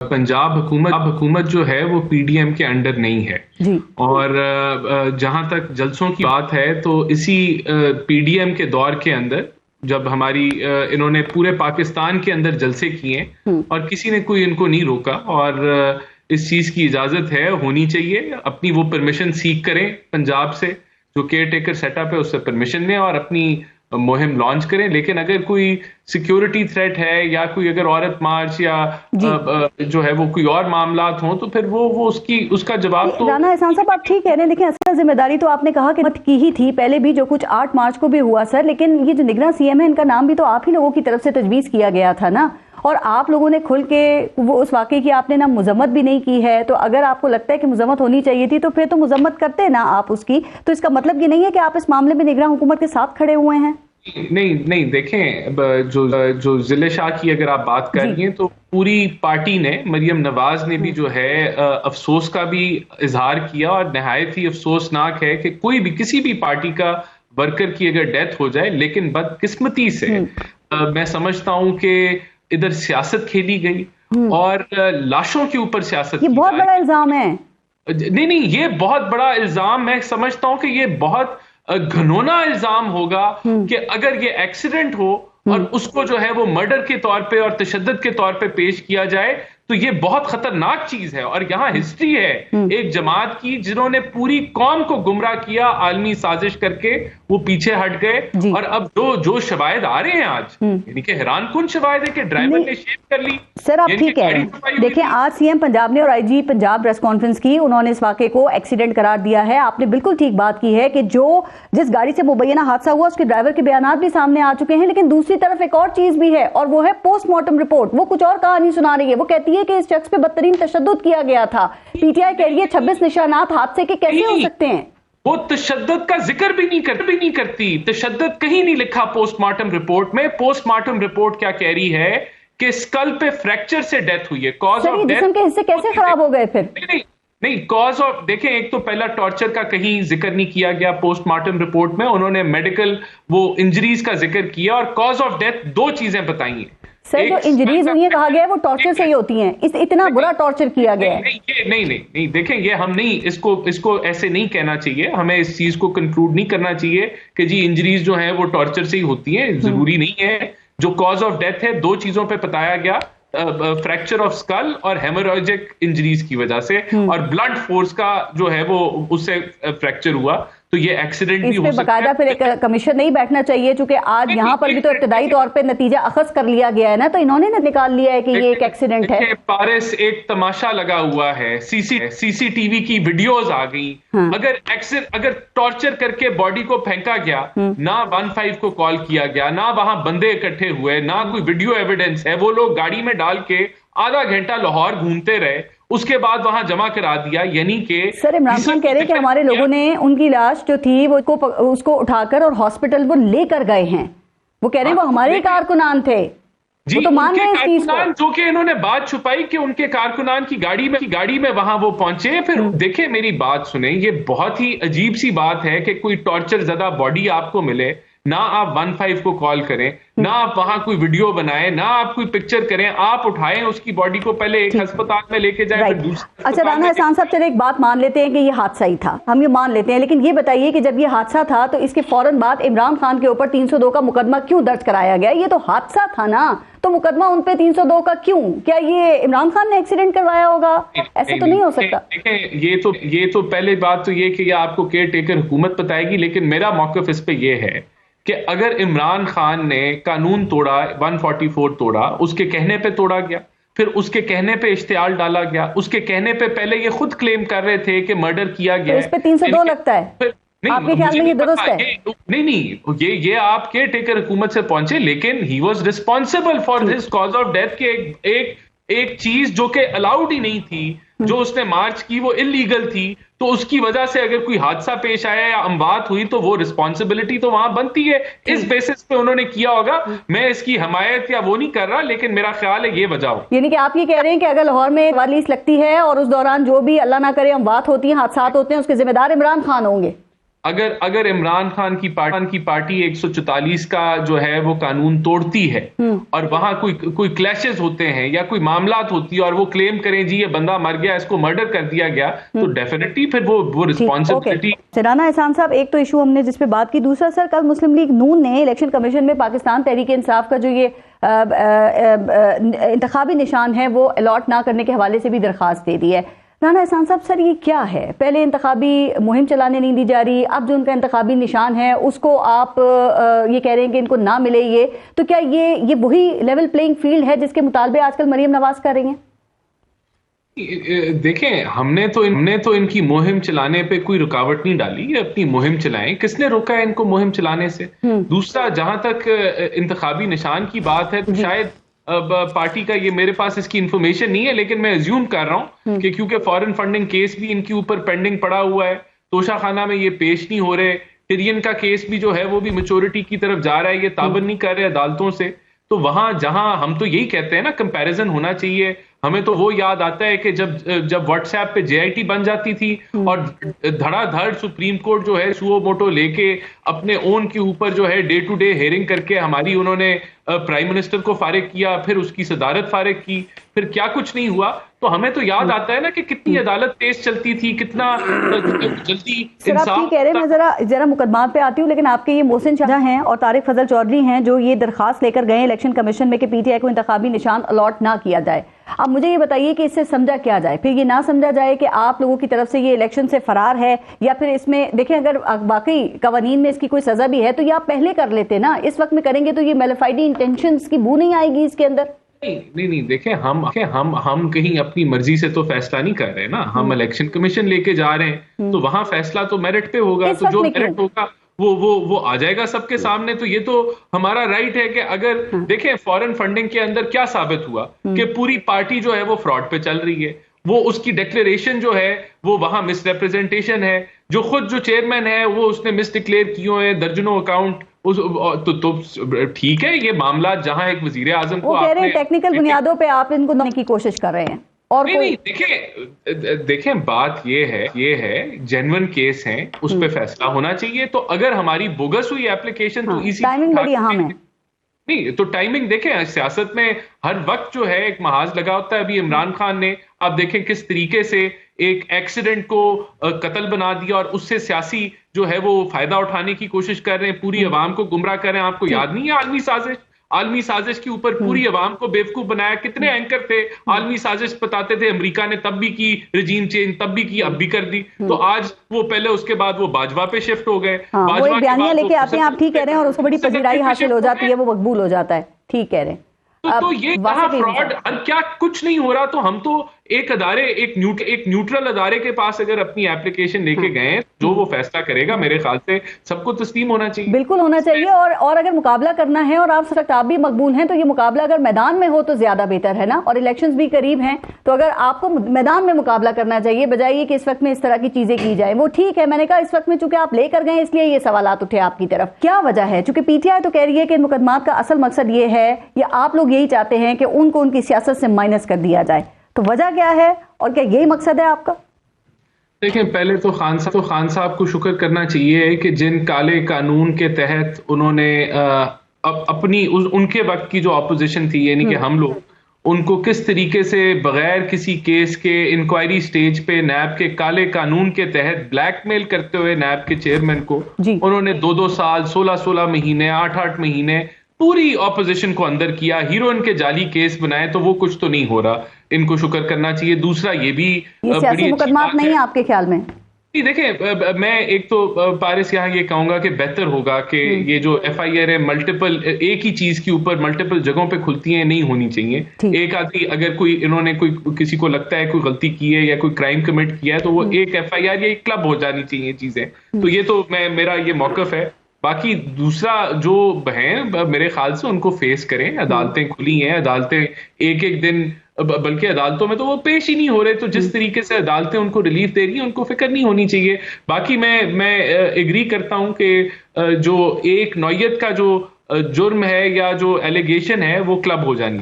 पंजाब हुकूमत जो है वो पीडीएम के अंडर नहीं है जी। और जहां तक जलसों की बात है तो इसी पीडीएम के दौर के अंदर जब हमारी इन्होंने पूरे पाकिस्तान के अंदर जलसे किए और किसी ने कोई इनको नहीं रोका और इस चीज की इजाजत है होनी चाहिए, अपनी वो परमिशन सीख करें पंजाब से, जो केयर टेकर सेटअप है उससे परमिशन लें और अपनी मुहिम लॉन्च करें। लेकिन अगर कोई सिक्योरिटी थ्रेट है या कोई अगर औरत मार्च या जो है वो कोई और मामलात हों तो फिर वो उसका जवाब तो राना एहसान साहब आप ठीक कह रहे हैं। देखिए असल जिम्मेदारी तो आपने कहा कि मत की ही थी पहले भी, जो कुछ 8 मार्च को भी हुआ सर, लेकिन ये जो निगरान सीएम है इनका नाम भी तो आप ही लोगों की तरफ से तजवीज़ किया गया था ना, और आप लोगों ने खुल के वो उस वाकये की आपने ना मुजम्मत भी नहीं की है। तो अगर आपको लगता है कि मुजम्मत होनी चाहिए थी तो फिर तो मुजम्मत करते ना आप उसकी, तो इसका मतलब ये नहीं है कि आप इस मामले में निगरान हुकूमत के साथ खड़े हुए हैं। नहीं देखें, जो जिले शाह की अगर आप बात कर रही हैं तो पूरी पार्टी ने, मरियम नवाज ने भी जो है अफसोस का भी इजहार किया और नहायत ही अफसोसनाक है कि कोई भी किसी भी पार्टी का वर्कर की अगर डेथ हो जाए, लेकिन बदकिस्मती से मैं समझता हूं कि इधर सियासत खेली गई और लाशों के ऊपर सियासत ये बहुत बड़ा इल्जाम है। नहीं ये बहुत बड़ा इल्जाम, मैं समझता हूं कि ये बहुत घनौना इल्जाम होगा कि अगर ये एक्सीडेंट हो और उसको जो है वो मर्डर के तौर पे और तशद्दुद के तौर पे पेश किया जाए तो ये बहुत खतरनाक चीज है। और यहाँ हिस्ट्री है एक जमात की जिन्होंने पूरी कौम को गुमराह किया, आलमी साजिश करके वो पीछे हट गए और अब जो शवायद आ रहे हैं आज, यानी कि हैरान कुन शवायद है कि ड्राइवर ने शेव कर ली। सर आप ठीक है, देखिए आज सीएम पंजाब ने और आईजी पंजाब प्रेस कॉन्फ्रेंस की, उन्होंने इस वाकये को एक्सीडेंट करार दिया है। आपने बिल्कुल ठीक बात की है कि जिस गाड़ी से मुबैना हादसा हुआ उसके ड्राइवर के बयान भी सामने आ चुके हैं, लेकिन दूसरी तरफ एक और चीज भी है और वो है पोस्टमार्टम रिपोर्ट। वो कुछ और कहानी सुना रही है, वो कहती है कि इस शख्स पे बदतरीन तशद्दुद किया गया था। पीटीआई कह रही है 26 निशानात हादसे के कैसे हो सकते हैं? वो तशद्दुद का जिक्र भी नहीं करती, तशद्दुद कहीं नहीं लिखा पोस्टमार्टम रिपोर्ट में। पोस्टमार्टम रिपोर्ट क्या कह रही है कि स्कल पे फ्रैक्चर से डेथ हुई है। कॉज ऑफ डेथ, जिस्म के हिस्से कैसे खराब हो गए फिर? नहीं कॉज ऑफ, देखें एक तो पहला टॉर्चर का कहीं जिक्र नहीं किया गया पोस्टमार्टम रिपोर्ट में, उन्होंने मेडिकल वो इंजरीज का जिक्र किया और कॉज ऑफ डेथ दो चीजें बताई हैं। सर जो इंजरीज हुई है कहा गया है वो टॉर्चर से ही होती हैं, इतना बुरा टॉर्चर किया गया है। नहीं देखें ये हम नहीं, इसको ऐसे नहीं कहना चाहिए, हमें इस चीज को कंक्लूड नहीं करना चाहिए कि जी इंजरीज जो है वो टॉर्चर से ही होती हैं, जरूरी नहीं है। जो कॉज ऑफ डेथ है दो चीजों पे बताया गया, फ्रैक्चर ऑफ स्कल और हेमोरॉजिक इंजरीज की वजह से, और ब्लड फोर्स का जो है वो उससे फ्रैक्चर हुआ, तो ये एक्सीडेंट भी हो सकता है। बाकायदा फिर एक कमीशन नहीं बैठना चाहिए, चूंकि आज यहाँ पर भी तो इब्तदाई तौर पे नतीजा अखज कर लिया गया है ना, तो इन्होंने निकाल लिया है कि ये एक एक्सीडेंट है। पारिस एक तमाशा लगा हुआ है, सीसीटीवी की वीडियोस आ गई। अगर टॉर्चर करके बॉडी को फेंका गया, ना 15 को कॉल किया गया, ना वहां बंदे इकट्ठे हुए, ना कोई वीडियो एविडेंस है, वो लोग गाड़ी में डाल के आधा घंटा लाहौर घूमते रहे, उसके बाद वहां जमा करा दिया, यानी कि सर इमरान खान कह रहे हैं कि हमारे लोगों ने उनकी लाश जो थी वो उसको उठाकर और हॉस्पिटल वो लेकर गए हैं। वो कह रहे हैं वो हमारे कारकुनान थे जी, वो तो मान रहे हैं इस चीज को। जो कि इन्होंने बात छुपाई कि उनके कारकुनान की गाड़ी में वहां वो पहुंचे। फिर देखिए मेरी बात सुने, ये बहुत ही अजीब सी बात है कि कोई टॉर्चर ज़्यादा बॉडी आपको मिले, ना आप 15 को कॉल करें, ना आप वहां कोई वीडियो बनाएं, ना आप कोई पिक्चर करें, आप उठाएं उसकी बॉडी को, पहले एक अस्पताल में लेके जाएं फिर दूसरे। अच्छा राना एहसान साहब, चले एक बात मान लेते हैं कि ये हादसा ही था, हम ये मान लेते हैं, लेकिन ये बताइए कि जब ये हादसा था तो इसके फौरन बाद इमरान खान के ऊपर 302 का मुकदमा क्यों दर्ज कराया गया? ये तो हादसा था ना, तो मुकदमा उन पे 302 का क्यों? क्या ये इमरान खान ने एक्सीडेंट करवाया होगा? ऐसे तो नहीं हो सकता। ये तो पहले बात तो ये कि आपको केयर टेकर हुकूमत बताएगी, लेकिन मेरा मौकफ इस पे ये है कि अगर इमरान खान ने कानून तोड़ा, 144 तोड़ा, उसके कहने पे तोड़ा गया, फिर उसके कहने पे इश्तिहार डाला गया, उसके कहने पे पहले ये खुद क्लेम कर रहे थे कि मर्डर किया गया, तो इस पे 302 लगता है? आपके ख्याल में ये दुरुस्त है? नहीं ये आप केयर टेकर हुकूमत से पहुंचे, लेकिन he was responsible for his cause of death के एक चीज जो कि अलाउड ही नहीं थी, जो उसने मार्च की वो इलीगल थी, तो उसकी वजह से अगर कोई हादसा पेश आया या अमवात हुई तो वो रिस्पॉन्सिबिलिटी तो वहां बनती है। इस बेसिस पे उन्होंने किया होगा, मैं इसकी हमायत या वो नहीं कर रहा, लेकिन मेरा ख्याल है ये वजह हो। यानी कि आप ये कह रहे हैं कि अगर लाहौर में वालीस लगती है और उस दौरान जो भी अल्लाह ना करे अमवात होती है, हादसा होते हैं, उसके जिम्मेदार इमरान खान होंगे? अगर इमरान खान की पार्टी 144 का जो है वो कानून तोड़ती है और वहां कोई क्लैशेस होते हैं या कोई मामलात होती है और वो क्लेम करें जी ये बंदा मर गया, इसको मर्डर कर दिया गया, तो डेफिनेटली फिर वो रिस्पॉन्सिबिलिटी। राना एहसान साहब, एक तो इशू हमने जिस पे बात की, दूसरा सर कल मुस्लिम लीग नून ने इलेक्शन कमीशन में पाकिस्तान तहरीक इंसाफ का जो ये इंतखाबी निशान है वो अलॉट ना करने के हवाले से भी दरखास्त दे दी है। राना एहसान साहब, सर ये क्या है? पहले इंतखाबी मुहिम चलाने नहीं दी जा रही, अब जो उनका इंतखाबी निशान है उसको आप ये कह रहे हैं कि इनको ना मिले ये, तो क्या ये वही लेवल प्लेइंग फील्ड है जिसके मुतालबे आजकल मरियम नवाज कर रही हैं? देखें, हमने तो इनकी मुहिम चलाने पे कोई रुकावट नहीं डाली, ये अपनी मुहिम चलाएं। किसने रोका है इनको मुहिम चलाने से? दूसरा, जहां तक इंतखाबी निशान की बात है तो शायद पार्टी का, ये मेरे पास इसकी इंफॉर्मेशन नहीं है, लेकिन मैं अज्यूम कर रहा हूं कि क्योंकि फॉरेन फंडिंग केस भी इनके ऊपर पेंडिंग पड़ा हुआ है, तोशाखाना में ये पेश नहीं हो रहे, टिरियन का केस भी जो है वो भी मैच्योरिटी की तरफ जा रहा है, ये ताबन नहीं कर रहे अदालतों से। तो वहां जहां हम तो यही कहते हैं ना, कंपैरिजन होना चाहिए। हमें तो वो याद आता है कि जब व्हाट्सएप पे जेआईटी बन जाती थी और धड़ाधड़ सुप्रीम कोर्ट जो है सुओ मोटो लेके अपने ओन के ऊपर जो है डे टू डे हेयरिंग करके हमारी उन्होंने प्राइम मिनिस्टर को फारिग किया, फिर उसकी सदारत फारिग की, फिर क्या कुछ नहीं हुआ। तो हमें तो याद आता है ना कि कितनी अदालत तेज चलती थी, कितना जल्दी इंसाफ। आप कह रहे हैं, मैं जरा मुकदमात पे आती हूँ, लेकिन आपके ये मोहसिन शाह हैं और तारिक फजल चौधरी हैं जो ये दरखास्त लेकर गए इलेक्शन कमीशन में कि पीटीआई को इंतखाबी निशान अलॉट ना किया जाए। अब मुझे ये बताइए कि इससे समझा क्या जाए? फिर ये ना समझा जाए कि आप लोगों की तरफ से ये इलेक्शन से फरार है, या फिर इसमें देखें अगर बाकी कवानीन में इसकी कोई सजा भी है तो ये आप पहले कर लेते ना, इस वक्त में करेंगे तो ये मेलिफाइडी इंटेंशंस की बू नहीं आएगी इसके अंदर? नहीं, देखें, हम कहीं अपनी मर्जी से तो फैसला नहीं कर रहे ना, हम इलेक्शन कमीशन लेके जा रहे हैं, तो वहां फैसला तो मेरिट पे होगा, तो जो मेरिट होगा वो आ जाएगा सबके सामने। तो ये तो हमारा राइट है कि अगर देखें फॉरेन फंडिंग के अंदर क्या साबित हुआ कि पूरी पार्टी जो है वो फ्रॉड पे चल रही है, वो उसकी डिक्लेरेशन जो है वो वहां मिस रिप्रेजेंटेशन है, जो खुद जो चेयरमैन है वो उसने मिस डिक्लेयर किए हुए हैं दर्जनों अकाउंट। तो ठीक है, ये मामला जहां एक वजीर आजम को कह रहे हैं टेक्निकल बुनियादों पे आप इनको देने की कोशिश कर रहे हैं, और नहीं, देखें बात ये है जेन्युइन केस है, उस पे फैसला होना चाहिए। तो अगर हमारी बोगस हुई एप्लीकेशन तो इसी टाइमिंग बड़ी अहम है। नहीं तो टाइमिंग देखें, सियासत में हर वक्त जो है एक महाज लगा होता है। अभी इमरान खान ने आप देखें किस तरीके से एक एक्सीडेंट को कत्ल बना दिया और उससे सियासी जो है वो फायदा उठाने की कोशिश कर रहे हैं, पूरी अवाम को गुमराह कर रहे हैं। आपको याद नहीं है आलमी साजिश के ऊपर पूरी अवाम को बेवकूफ बनाया? कितने एंकर थे आलमी साजिश बताते थे, अमेरिका ने तब भी की रिजीम चेंज, तब भी की, अब भी कर दी। तो आज वो पहले, उसके बाद वो बाजवा पे शिफ्ट हो गए, वो एक बयानिया लेके आते हैं, आप ठीक कह रहे हैं, और उसको बड़ी पजीराई हासिल हो जाती है, वो मकबूल हो जाता है, ठीक कह रहे हैं। तो ये कहा फ्रॉड और क्या कुछ नहीं हो रहा? तो हम तो एक न्यूट्रल अदारे के पास अगर अपनी एप्लीकेशन लेके गए, जो वो फैसला करेगा मेरे ख्याल से सबको तस्लीम होना चाहिए। बिल्कुल होना चाहिए। और अगर मुकाबला करना है और आप भी मकबूल हैं, तो ये मुकाबला अगर मैदान में हो तो ज्यादा बेहतर है ना, और इलेक्शंस भी करीब हैं, तो अगर आपको मैदान में मुकाबला करना चाहिए बजाय कि इस वक्त में इस तरह की चीजें की जाए। वो ठीक है, मैंने कहा इस वक्त में चूंकि आप लेकर गए इसलिए ये सवालात उठे आपकी तरफ। क्या वजह है? चूंकि पीटीआई तो कह रही है कि मुकदमात का असल मकसद ये है, या आप लोग यही चाहते हैं कि उनको उनकी सियासत से माइनस कर दिया जाए, तो वजह क्या है और क्या यही मकसद है आपका? देखें, पहले तो खान साहब को शुक्र करना चाहिए कि जिन काले कानून के तहत उन्होंने अपनी उनके वक्त की जो ऑपोजिशन थी, यानी कि हम लोग, उनको किस तरीके से बगैर किसी केस के इंक्वायरी स्टेज पे नैब के काले कानून के तहत ब्लैकमेल करते हुए नैब के चेयरमैन को उन्होंने 2-2 साल, 16-16 महीने, 8-8 महीने पूरी ऑपोजिशन को अंदर किया, हीरोइन के जाली केस बनाए। तो वो कुछ तो नहीं हो रहा, इनको शुक्र करना चाहिए। दूसरा ये भी सियासी मुकदमात नहीं है आपके ख्याल में? नहीं, देखें, मैं एक तो पारिस यहाँ ये कहूंगा कि बेहतर होगा कि ये जो एफआईआर है मल्टीपल, एक ही चीज के ऊपर मल्टीपल जगहों पे खुलती है, नहीं होनी चाहिए। एक आदमी अगर इन्होंने किसी को लगता है कोई गलती की है या कोई क्राइम कमिट किया है, तो वो एक एफआईआर या एक क्लब हो जानी चाहिए चीजें। तो ये तो मेरा ये मौकफ है। बाकी दूसरा जो है, मेरे ख्याल से उनको फेस करें, अदालतें खुली हैं, अदालतें एक दिन, बल्कि अदालतों में तो वो पेश ही नहीं हो रहे। तो जिस तरीके से अदालतें उनको रिलीफ दे रही हैं, उनको फिक्र नहीं होनी चाहिए। बाकी मैं एग्री करता हूं कि जो एक नौयत का जो जुर्म है या जो एलिगेशन है वो क्लब हो जानी